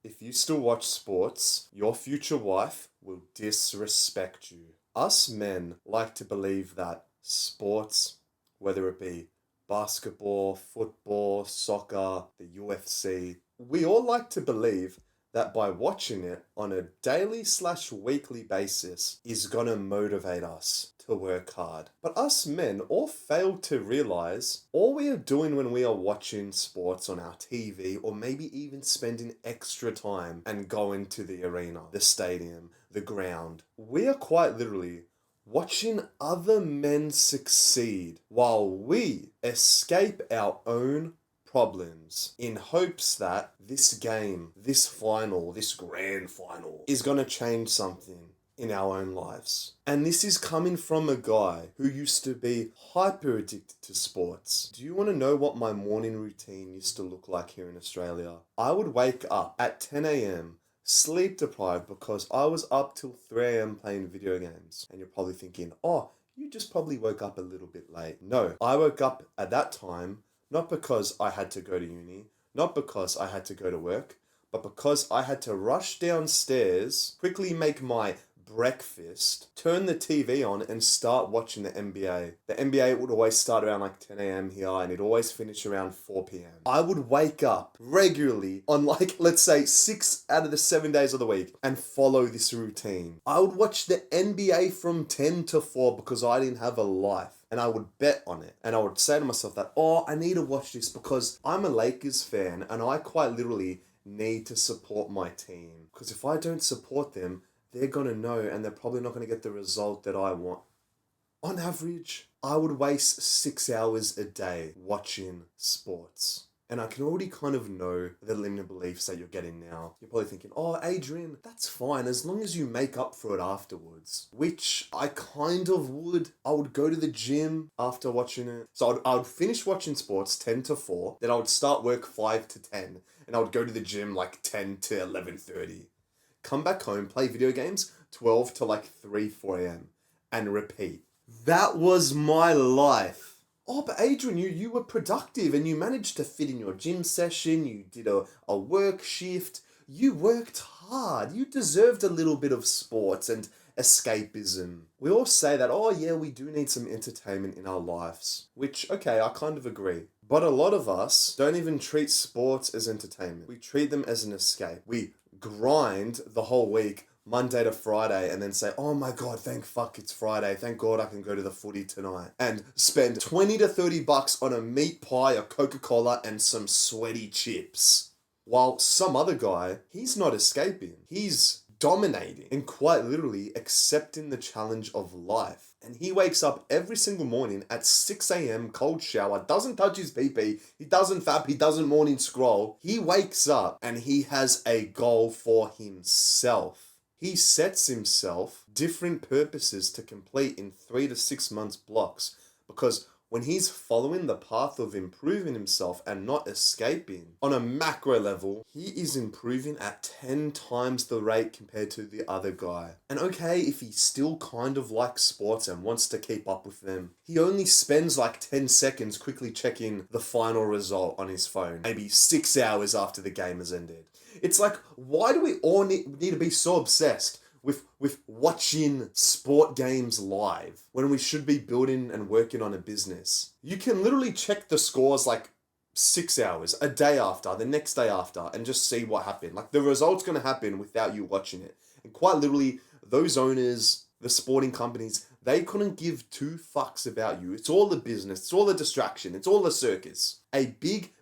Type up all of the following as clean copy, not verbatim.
if you still watch sports, your future wife will disrespect you. Us men like to believe that sports, whether it be basketball, football, soccer, the UFC, we all like to believe that by watching it on a daily/weekly basis is gonna motivate us to work hard. But us men all fail to realize all we are doing when we are watching sports on our TV, or maybe even spending extra time and going to the arena, the stadium, the ground, we are quite literally watching other men succeed while we escape our own problems in hopes that this game, this final, this grand final, is going to change something in our own lives. And this is coming from a guy who used to be hyper addicted to sports. Do you want to know what my morning routine used to look like here in Australia? I would wake up at 10 a.m. sleep deprived because I was up till 3 a.m. playing video games. And you're probably thinking, oh, you just probably woke up a little bit late. No, I woke up at that time not because I had to go to uni, not because I had to go to work, but because I had to rush downstairs, quickly make my breakfast, turn the TV on, and start watching the NBA. The NBA would always start around like 10 a.m. here, and it'd always finish around 4 p.m. I would wake up regularly on, like, let's say 6 out of the 7 days of the week and follow this routine. I would watch the NBA from 10 to 4 because I didn't have a life. And I would bet on it. And I would say to myself that, oh, I need to watch this because I'm a Lakers fan and I quite literally need to support my team. Because if I don't support them, they're going to know and they're probably not going to get the result that I want. On average, I would waste 6 hours a day watching sports. And I can already kind of know the limited beliefs that you're getting now. You're probably thinking, oh, Adrian, that's fine as long as you make up for it afterwards. Which I kind of would. I would go to the gym after watching it. So I would finish watching sports 10 to 4. Then I would start work 5 to 10. And I would go to the gym like 10 to 11:30. Come back home, play video games 12 to like 3, 4 a.m. And repeat. That was my life. Oh, but Adrian, you were productive and you managed to fit in your gym session. You did a work shift. You worked hard. You deserved a little bit of sports and escapism. We all say that, oh yeah, we do need some entertainment in our lives. Which, okay, I kind of agree. But a lot of us don't even treat sports as entertainment. We treat them as an escape. We grind the whole week, Monday to Friday, and then say, oh my God, thank fuck it's Friday. Thank God I can go to the footy tonight. And spend 20 to 30 bucks on a meat pie, a Coca-Cola, and some sweaty chips. While some other guy, he's not escaping. He's dominating and quite literally accepting the challenge of life. And he wakes up every single morning at 6 a.m, cold shower, doesn't touch his pee-pee, he doesn't fap, he doesn't morning scroll. He wakes up and he has a goal for himself. He sets himself different purposes to complete in 3 to 6 months blocks, because when he's following the path of improving himself and not escaping, on a macro level, he is improving at 10 times the rate compared to the other guy. And okay, if he still kind of likes sports and wants to keep up with them, he only spends like 10 seconds quickly checking the final result on his phone, maybe 6 hours after the game has ended. It's like, why do we all need to be so obsessed with watching sport games live when we should be building and working on a business? You can literally check the scores like 6 hours, a day after, the next day after, and just see what happened. Like, the result's going to happen without you watching it. And quite literally, those owners, the sporting companies, they couldn't give two fucks about you. It's all the business, it's all the distraction, it's all the circus. A big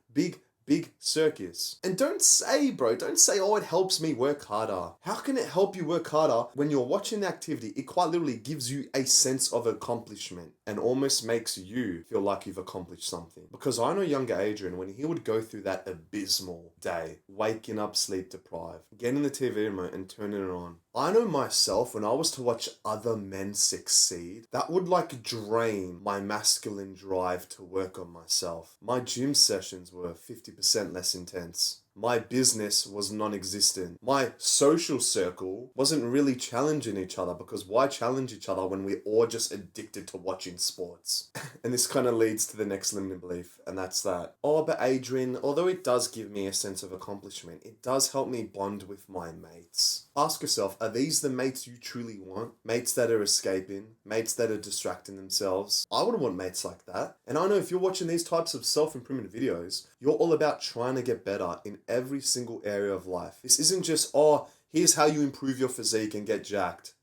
circus. And don't say, oh, it helps me work harder. How can it help you work harder when you're watching the activity? It quite literally gives you a sense of accomplishment and almost makes you feel like you've accomplished something. Because I know younger Adrian, when he would go through that abysmal day, waking up sleep deprived, getting the TV remote and turning it on, I know myself, when I was to watch other men succeed, that would like drain my masculine drive to work on myself. My gym sessions were 50% less intense. My business was non-existent. My social circle wasn't really challenging each other, because why challenge each other when we're all just addicted to watching sports? And this kind of leads to the next limiting belief, and that's that, oh, but Adrian, although it does give me a sense of accomplishment, it does help me bond with my mates. Ask yourself, are these the mates you truly want? Mates that are escaping? Mates that are distracting themselves? I wouldn't want mates like that. And I know if you're watching these types of self-improvement videos, you're all about trying to get better in every single area of life. This isn't just, oh, here's how you improve your physique and get jacked.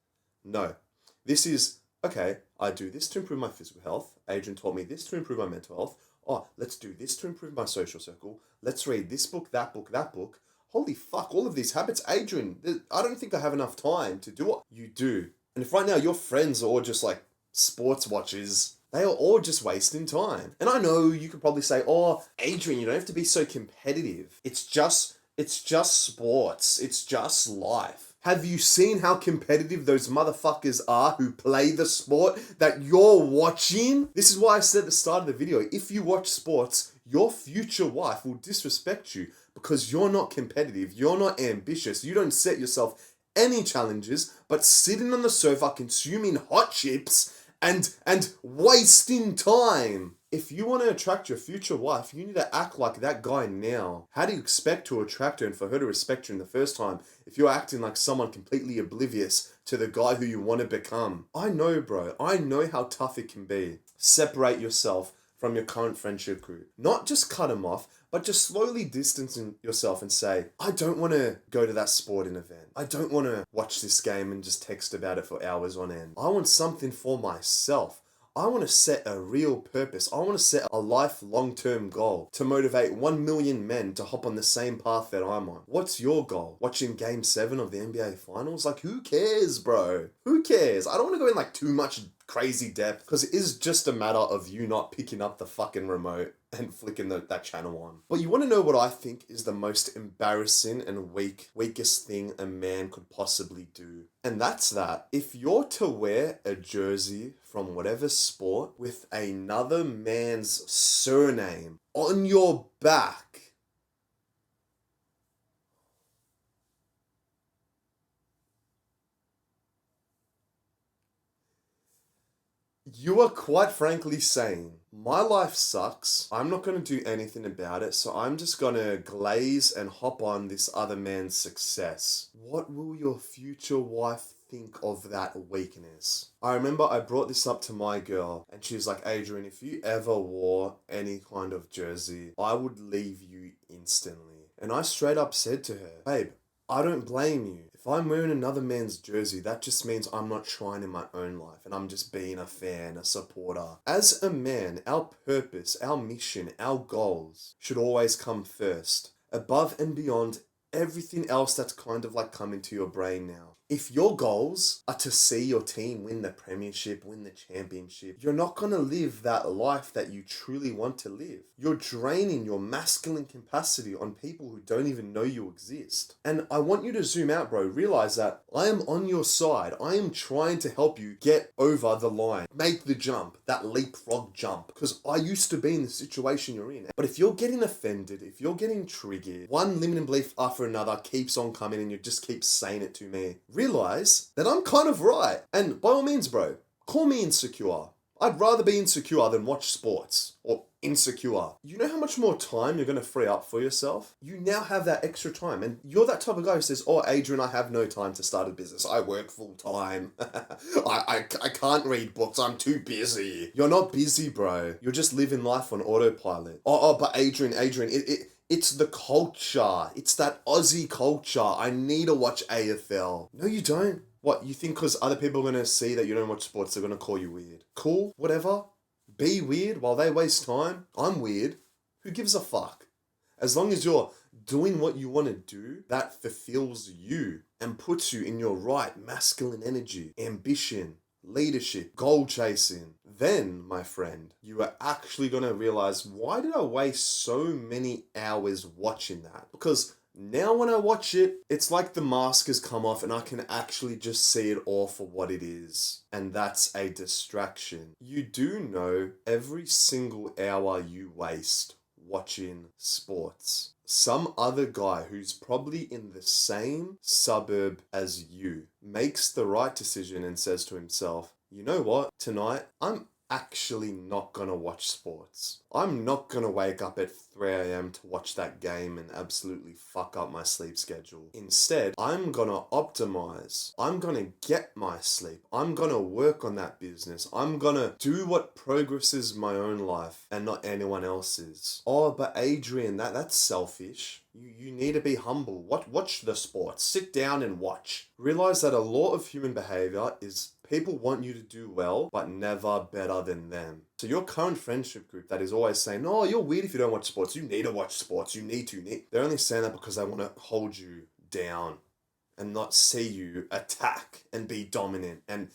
No. This is, okay, I do this to improve my physical health. Adrian taught me this to improve my mental health. Oh, let's do this to improve my social circle. Let's read this book, that book, that book. Holy fuck, all of these habits, Adrian, I don't think I have enough time to do what you do. And if right now your friends are all just like sports watchers, they are all just wasting time. And I know you could probably say, oh, Adrian, you don't have to be so competitive. It's just sports. It's just life. Have you seen how competitive those motherfuckers are who play the sport that you're watching? This is why I said at the start of the video, if you watch sports, your future wife will disrespect you because you're not competitive, you're not ambitious, you don't set yourself any challenges, but sitting on the sofa consuming hot chips and wasting time. If you want to attract your future wife, you need to act like that guy now. How do you expect to attract her and for her to respect you in the first time if you're acting like someone completely oblivious to the guy who you want to become? I know, bro. I know how tough it can be. Separate yourself from your current friendship group. Not just cut them off, but just slowly distancing yourself and say, I don't want to go to that sporting event. I don't want to watch this game and just text about it for hours on end. I want something for myself. I want to set a real purpose. I want to set a life long-term goal to motivate 1 million men to hop on the same path that I'm on. What's your goal? Watching Game 7 of the NBA Finals? Like, who cares, bro? Who cares? I don't want to go in like too much crazy depth because it is just a matter of you not picking up the fucking remote and flicking that channel on. But you want to know what I think is the most embarrassing and weakest thing a man could possibly do? And that's that. If you're to wear a jersey from whatever sport with another man's surname on your back, you are quite frankly saying, my life sucks, I'm not going to do anything about it, so I'm just going to glaze and hop on this other man's success. What will your future wife think of that weakness? I remember I brought this up to my girl, and she was like, Adrian, if you ever wore any kind of jersey, I would leave you instantly. And I straight up said to her, babe, I don't blame you. If I'm wearing another man's jersey, that just means I'm not trying in my own life and I'm just being a fan, a supporter. As a man, our purpose, our mission, our goals should always come first, above and beyond everything else that's kind of like coming to your brain now. If your goals are to see your team win the premiership, win the championship, you're not going to live that life that you truly want to live. You're draining your masculine capacity on people who don't even know you exist. And I want you to zoom out, bro. Realize that I am on your side. I am trying to help you get over the line. Make the jump, that leapfrog jump. Because I used to be in the situation you're in. But if you're getting offended, if you're getting triggered, one limiting belief after another keeps on coming and you just keep saying it to me, realize that I'm kind of right. And by all means, bro, call me insecure. I'd rather be insecure than watch sports or insecure. You know how much more time you're going to free up for yourself? You now have that extra time. And you're that type of guy who says, oh, Adrian, I have no time to start a business. I work full time. I can't read books. I'm too busy. You're not busy, bro. You're just living life on autopilot. But Adrian, it's the culture. It's that Aussie culture. I need to watch AFL. No, you don't. What, you think because other people are going to see that you don't watch sports, they're going to call you weird? Cool, whatever. Be weird while they waste time. I'm weird. Who gives a fuck? As long as you're doing what you want to do, that fulfills you and puts you in your right masculine energy, ambition, leadership, goal chasing, then, my friend, you are actually going to realize, why did I waste so many hours watching that? Because now when I watch it, it's like the mask has come off and I can actually just see it all for what it is. And that's a distraction. You do know every single hour you waste watching sports, some other guy who's probably in the same suburb as you makes the right decision and says to himself, you know what, tonight I'm actually not gonna watch sports. I'm not gonna wake up at 3 a.m. to watch that game and absolutely fuck up my sleep schedule. Instead, I'm gonna optimize. I'm gonna get my sleep. I'm gonna work on that business. I'm gonna do what progresses my own life and not anyone else's. Oh, but Adrian, that's selfish. You need to be humble. Watch the sports. Sit down and watch. Realize that a lot of human behavior is people want you to do well, but never better than them. So your current friendship group that is always saying, oh, you're weird if you don't watch sports. You need to watch sports. You need to. They're only saying that because they want to hold you down and not see you attack and be dominant and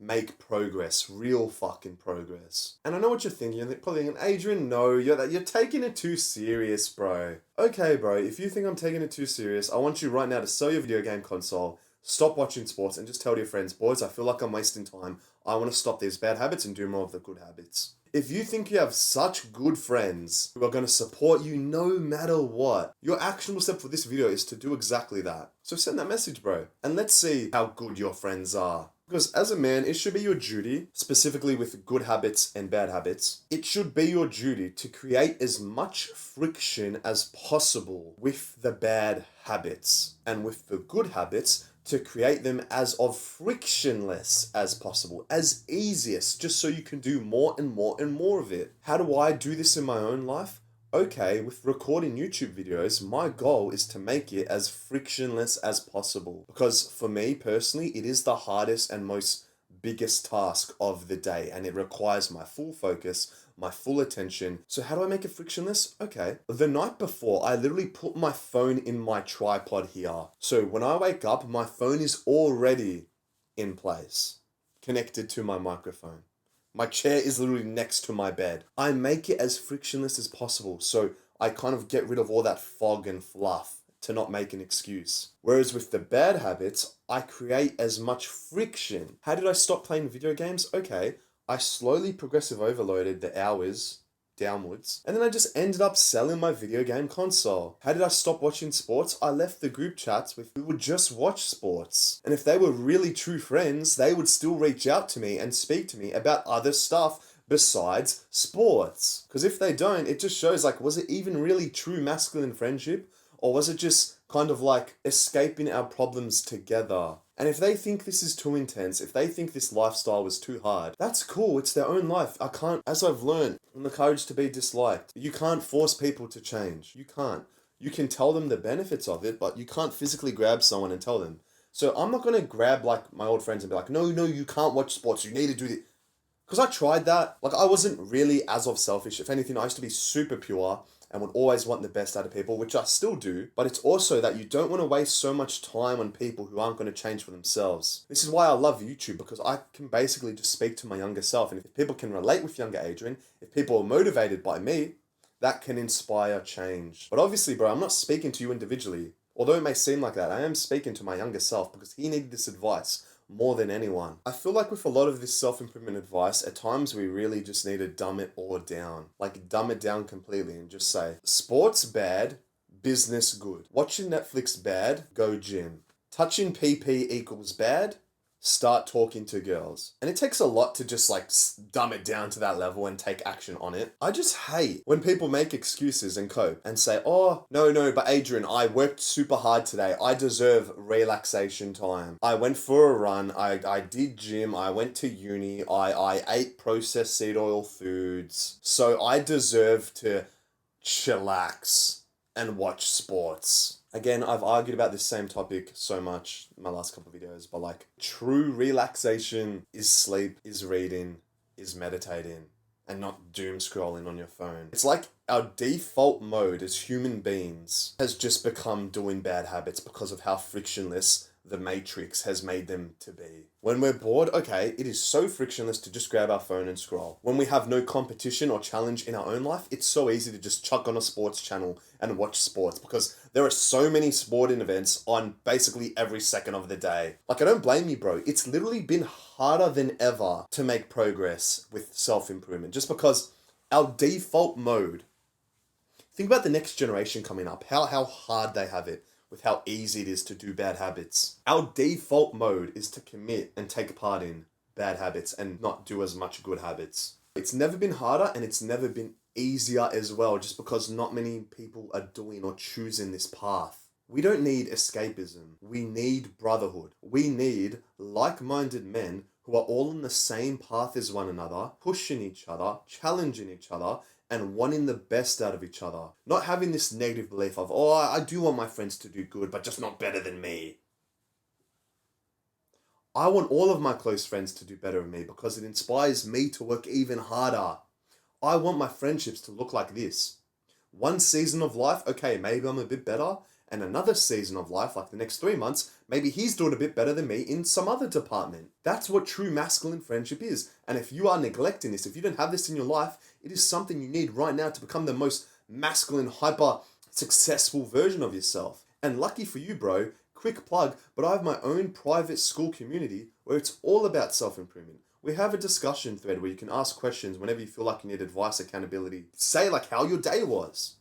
make progress, real fucking progress. And I know what you're thinking. You're probably thinking, Adrian, no, you're taking it too serious, bro. Okay, bro, if you think I'm taking it too serious, I want you right now to sell your video game console, stop watching sports, and just tell your friends, boys, I feel like I'm wasting time. I want to stop these bad habits and do more of the good habits. If you think you have such good friends who are going to support you no matter what, your actionable step for this video is to do exactly that. So send that message, bro. And let's see how good your friends are. Because as a man, it should be your duty, specifically with good habits and bad habits, it should be your duty to create as much friction as possible with the bad habits. And with the good habits, to create them as of frictionless as possible, as easiest, just so you can do more and more and more of it. How do I do this in my own life? Okay, with recording YouTube videos, my goal is to make it as frictionless as possible. Because for me personally, it is the hardest and most biggest task of the day, and it requires my full focus, my full attention. So how do I make it frictionless? Okay. The night before, I literally put my phone in my tripod here. So when I wake up, my phone is already in place, connected to my microphone. My chair is literally next to my bed. I make it as frictionless as possible, so I kind of get rid of all that fog and fluff to not make an excuse. Whereas with the bad habits, I create as much friction. How did I stop playing video games? Okay, I slowly progressive overloaded the hours downwards, and then I just ended up selling my video game console. How did I stop watching sports? I left the group chats with who would just watch sports. And if they were really true friends, they would still reach out to me and speak to me about other stuff besides sports. Because if they don't, it just shows like, was it even really true masculine friendship? Or was it just kind of like escaping our problems together? And if they think this is too intense, if they think this lifestyle was too hard, that's cool. It's their own life. I can't, as I've learned, the courage to be disliked. You can't force people to change. You can't. You can tell them the benefits of it, but you can't physically grab someone and tell them. So I'm not going to grab like my old friends and be like, no, you can't watch sports. You need to do this. Because I tried that. Like I wasn't really as of selfish. If anything, I used to be super pure and would always want the best out of people, which I still do. But it's also that you don't want to waste so much time on people who aren't going to change for themselves. This is why I love YouTube, because I can basically just speak to my younger self. And if people can relate with younger Adrian, if people are motivated by me, that can inspire change. But obviously, bro, I'm not speaking to you individually. Although it may seem like that, I am speaking to my younger self because he needed this advice more than anyone. I feel like with a lot of this self-improvement advice, at times we really just need to dumb it all down. Like dumb it down completely and just say, sports bad, business good. Watching Netflix bad, go gym. Touching PP equals bad, start talking to girls. And it takes a lot to just like dumb it down to that level and take action on it. I just hate when people make excuses and cope and say, oh, no, but Adrian, I worked super hard today. I deserve relaxation time. I went for a run. I did gym. I went to uni. I ate processed seed oil foods. So I deserve to chillax and watch sports. Again, I've argued about this same topic so much in my last couple of videos, but like true relaxation is sleep, is reading, is meditating, and not doom scrolling on your phone. It's like our default mode as human beings has just become doing bad habits because of how frictionless the Matrix has made them to be. When we're bored, okay, it is so frictionless to just grab our phone and scroll. When we have no competition or challenge in our own life, it's so easy to just chuck on a sports channel and watch sports because there are so many sporting events on basically every second of the day. Like, I don't blame you, bro. It's literally been harder than ever to make progress with self-improvement just because our default mode Think about the next generation coming up, how hard they have it, with how easy it is to do bad habits. Our default mode is to commit and take part in bad habits and not do as much good habits. It's never been harder and it's never been easier as well, just because not many people are doing or choosing this path. We don't need escapism. We need brotherhood. We need like-minded men who are all on the same path as one another, pushing each other, challenging each other, and wanting the best out of each other. Not having this negative belief of, oh, I do want my friends to do good, but just not better than me. I want all of my close friends to do better than me because it inspires me to work even harder. I want my friendships to look like this. One season of life, okay, maybe I'm a bit better. And another season of life, like the next 3 months, maybe he's doing a bit better than me in some other department. That's what true masculine friendship is. And if you are neglecting this, if you don't have this in your life, it is something you need right now to become the most masculine, hyper successful version of yourself. And lucky for you, bro, quick plug, but I have my own private school community where it's all about self-improvement. We have a discussion thread where you can ask questions whenever you feel like you need advice, accountability. Say like how your day was.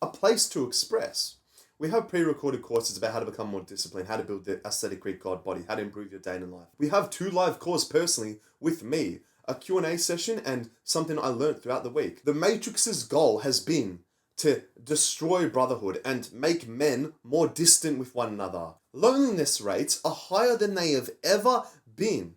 A place to express. We have pre-recorded courses about how to become more disciplined, how to build the aesthetic Greek god body, how to improve your day in life. We have 2 live calls personally with me, a Q&A session and something I learned throughout the week. The Matrix's goal has been to destroy brotherhood and make men more distant with one another. Loneliness rates are higher than they have ever been.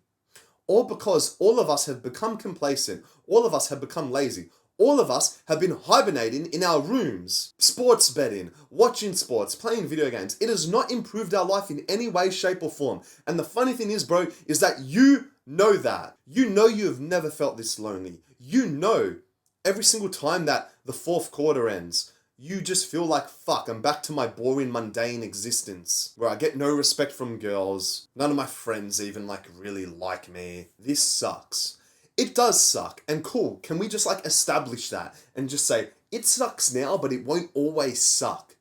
All because all of us have become complacent, all of us have become lazy, all of us have been hibernating in our rooms, sports betting, watching sports, playing video games. It has not improved our life in any way, shape or form. And the funny thing is, bro, is that you know that. You know you have never felt this lonely. You know every single time that the 4th quarter ends, you just feel like, fuck, I'm back to my boring, mundane existence where I get no respect from girls. None of my friends even really like me. This sucks. It does suck. And cool, can we just establish that and just say, it sucks now, but it won't always suck.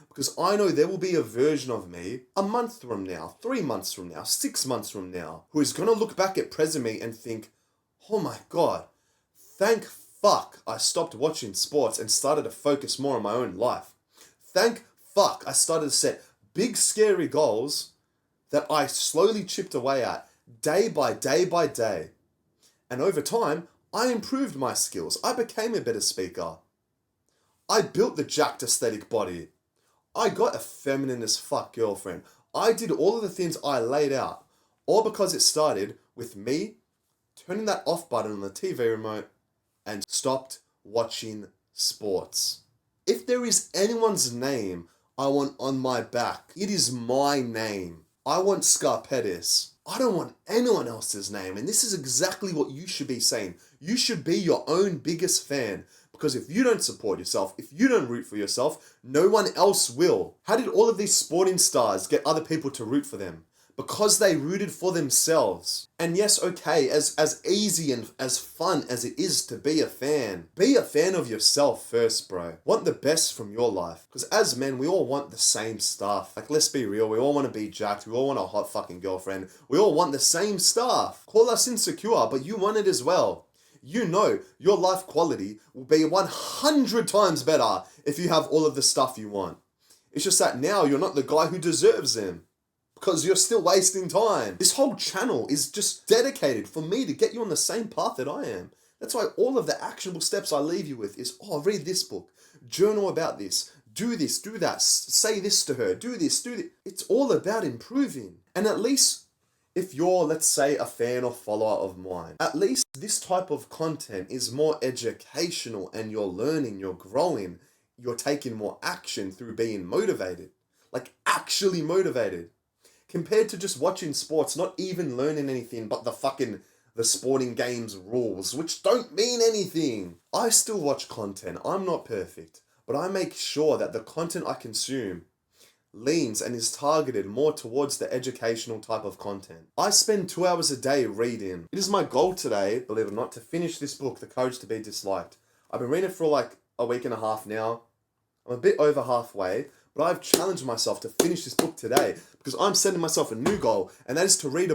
Because I know there will be a version of me a month from now, 3 months from now, 6 months from now, who is going to look back at present me and think, oh my God, thank fuck I stopped watching sports and started to focus more on my own life. Thank fuck I started to set big scary goals that I slowly chipped away at day by day by day. And over time, I improved my skills. I became a better speaker. I built the jacked aesthetic body. I got a feminine as fuck girlfriend. I did all of the things I laid out. All because it started with me turning that off button on the TV remote and stopped watching sports. If there is anyone's name I want on my back, it is my name. I want Petis. I don't want anyone else's name. And this is exactly what you should be saying. You should be your own biggest fan. Because if you don't support yourself, if you don't root for yourself, no one else will. How did all of these sporting stars get other people to root for them? Because they rooted for themselves. And yes, okay, as easy and as fun as it is to be a fan of yourself first, bro. Want the best from your life. Because as men, we all want the same stuff. Let's be real, we all want to be jacked, we all want a hot fucking girlfriend, we all want the same stuff. Call us insecure, but you want it as well. You know your life quality will be 100 times better if you have all of the stuff you want. It's just that now you're not the guy who deserves them. Because you're still wasting time. This whole channel is just dedicated for me to get you on the same path that I am. That's why all of the actionable steps I leave you with is, read this book, journal about this, do that, say this to her, do this. It's all about improving. And at least if you're, let's say, a fan or follower of mine, at least this type of content is more educational and you're learning, you're growing, you're taking more action through being motivated. Actually motivated. Compared to just watching sports, not even learning anything but the sporting games rules, which don't mean anything. I still watch content. I'm not perfect, but I make sure that the content I consume leans and is targeted more towards the educational type of content. I spend 2 hours a day reading. It is my goal today, believe it or not, to finish this book, The Courage to Be Disliked. I've been reading it for a week and a half now. I'm a bit over halfway, but I've challenged myself to finish this book today because I'm setting myself a new goal, and that is to read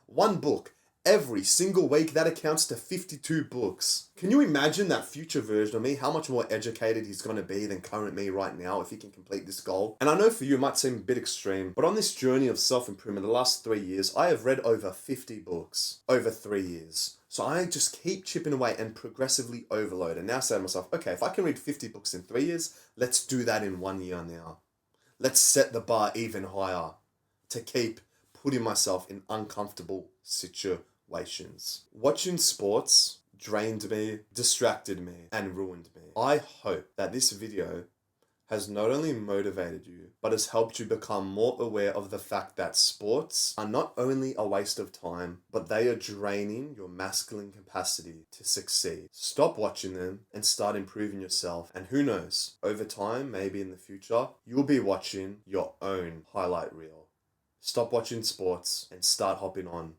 one book, Every single week, that accounts to 52 books. Can you imagine that future version of me, how much more educated he's going to be than current me right now if he can complete this goal? And I know for you it might seem a bit extreme, but on this journey of self-improvement the last 3 years, I have read over 50 books over 3 years. So I just keep chipping away and progressively overload and now say to myself, okay, if I can read 50 books in 3 years, let's do that in 1 year now. Let's set the bar even higher to keep putting myself in uncomfortable situations. Watching sports drained me, distracted me, and ruined me. I hope that this video has not only motivated you, but has helped you become more aware of the fact that sports are not only a waste of time, but they are draining your masculine capacity to succeed. Stop watching them and start improving yourself. And who knows, over time, maybe in the future, you'll be watching your own highlight reel. Stop watching sports and start hopping on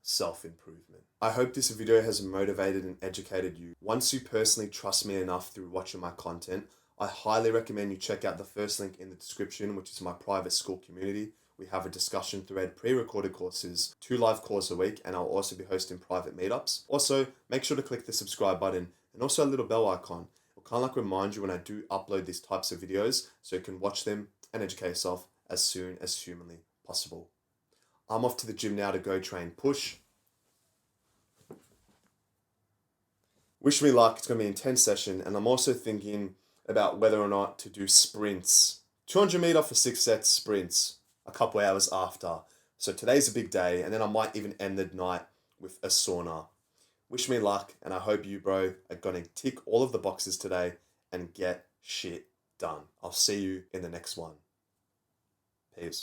self-improvement. I hope this video has motivated and educated you. Once you personally trust me enough through watching my content, I highly recommend you check out the first link in the description, which is my private school community. We have a discussion thread, pre-recorded courses, 2 live calls a week, and I'll also be hosting private meetups. Also, make sure to click the subscribe button and also a little bell icon. It'll kind of like remind you when I do upload these types of videos so you can watch them and educate yourself as soon as humanly possible. I'm off to the gym now to go train push. Wish me luck. It's going to be an intense session, and I'm also thinking about whether or not to do sprints. 200 meter for 6 sets sprints a couple hours after. So today's a big day, and then I might even end the night with a sauna. Wish me luck, and I hope you, bro, are going to tick all of the boxes today and get shit done. I'll see you in the next one. Peace.